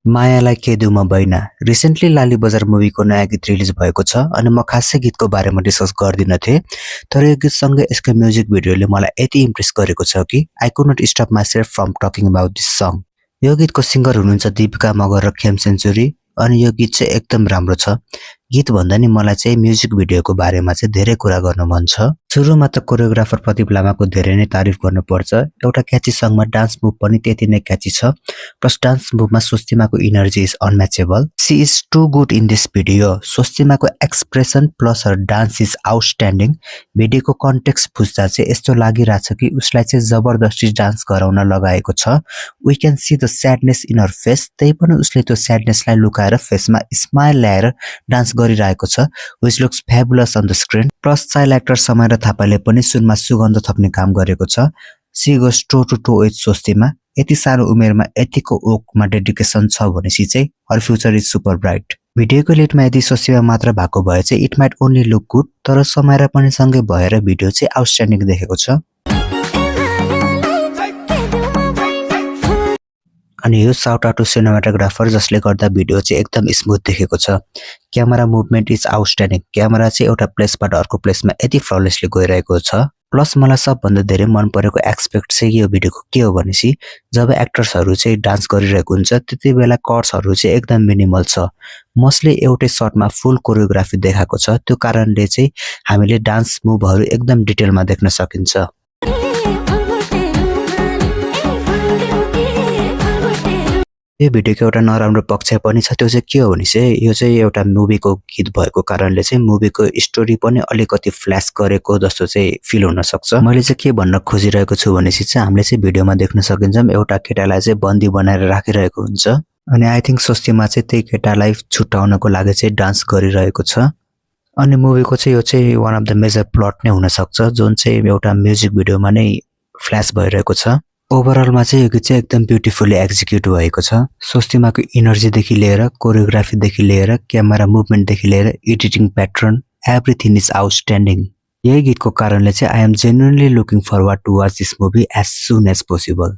मायालाई केदुमा बैना रिसेन्टली लाली बजार मुभीको नयाँ गीत रिलिज भएको छ अनि म खासै गीतको बारेमा डिस्कस गर्दिन थिएँ तर यो गीतसँगै यसको म्युजिक भिडियोले मलाई यति इम्प्रेस गरेको छ कि I could not stop myself from talking about this song. यो गीतको सिङ्गर हुनुहुन्छ दीपिका मगर र खेम सेन्चुरी अनि यो गीत चाहिँ एकदम राम्रो छ। गीत भन्दा नि मलाई चाहिँ म्युजिक भिडियोको बारेमा चाहिँ धेरै कुरा गर्न मन छ। सुरुमा त कोरियोग्राफर प्रदीप लामाको धेरै नै तारिफ गर्नुपर्छ। एउटा क्याची सङमा डान्स मुभ पनि त्यति नै क्याची छ। प्लस डान्स मुभमा स्वस्तिमाको energy is unmatchable. She is too good in this video. स्वस्तिमाको expression plus her dance is outstanding. भिडियोको कन्टेक्स्ट बुझ्दा चाहिँ यस्तो लागिरहेछ कि उसलाई चाहिँ जबरदस्ती डान्स गराउन लगाएको छ। We can see the sadness in her face. त्यही पनि उसले त्यो स्याडनेसलाई लुकाएर फेसमा स्माइल ल्याएर डान्स गरिरहेको छ। Which looks fabulous on the screen. Plus child actor Samaira थापाले पनि सुनमा सुगन्ध थप्ने काम गरेको छ। She goes toe to toe with Swastima. यति सानो उमेरमा यतिको ओकमा डेडिकेसन छ भनेपछि चाहिँ her future is super bright. भिडियोको लिडमा यदि स्वस्तिमा मात्र भएको भए चाहिँ it might only look good तर समाएर पनि सँगै भएर भिडियो चाहिँ आउटस्ट्यान्डिङ देखेको छ। अनि यो साउट आउट टु सिनेमाटोग्राफर जसले गर्दा भिडियो चाहिँ एकदम स्मुथ देखेको छ। Camera movement is outstanding. Camera चाहिँ एउटा प्लेसबाट अर्को प्लेसमा यति फ्ललेसली गइरहेको छ। प्लस मलाई सबभन्दा धेरै मन परेको एक्सपेक्ट चाहिँ यो भिडियोको के हो भनेपछि जब एक्टर्सहरू चाहिँ डान्स गरिरहेको हुन्छ त्यति बेला कट्सहरू चाहिँ एकदम मिनिमल छ। मस्टली एउटै सर्टमा फुल कोरियोग्राफी देखाएको छ। त्यो कारणले चाहिँ हामीले डान्स मुभहरू एकदम डिटेलमा देख्न सकिन्छ। यो भिडियोको एउटा नराम्रो पक्ष पनि छ। त्यो चाहिँ के हो भने चाहिँ यो चाहिँ एउटा मुभीको गीत भएको कारणले चाहिँ मुभीको स्टोरी पनि अलिकति फ्ल्यास गरेको जस्तो चाहिँ फिल हुन सक्छ। मैले चाहिँ के भन्न खोजिरहेको छु भनेपछि चाहिँ हामीले चाहिँ भिडियोमा देख्न सकिन्छौँ एउटा केटालाई चाहिँ बन्दी बनाएर राखिरहेको हुन्छ अनि आई थिङ्क स्वस्तिमा चाहिँ त्यही केटालाई छुट्याउनको लागि चाहिँ डान्स गरिरहेको छ। अनि मुभीको चाहिँ यो चाहिँ one of the major plot नै हुन सक्छ जुन चाहिँ एउटा म्युजिक भिडियोमा नै फ्ल्यास भइरहेको छ। ओभरअलमा चाहिँ यो गीत चाहिँ एकदम ब्युटिफुल्ली एक्जिक्युट भएको छ। स्वस्तिमाको इनर्जीदेखि लिएर कोरियोग्राफीदेखि लिएर क्यामेरा मुभमेन्टदेखि लिएर editing pattern everything is outstanding. यही गीतको कारणले चाहिँ I am genuinely looking forward to watch this movie as soon as possible.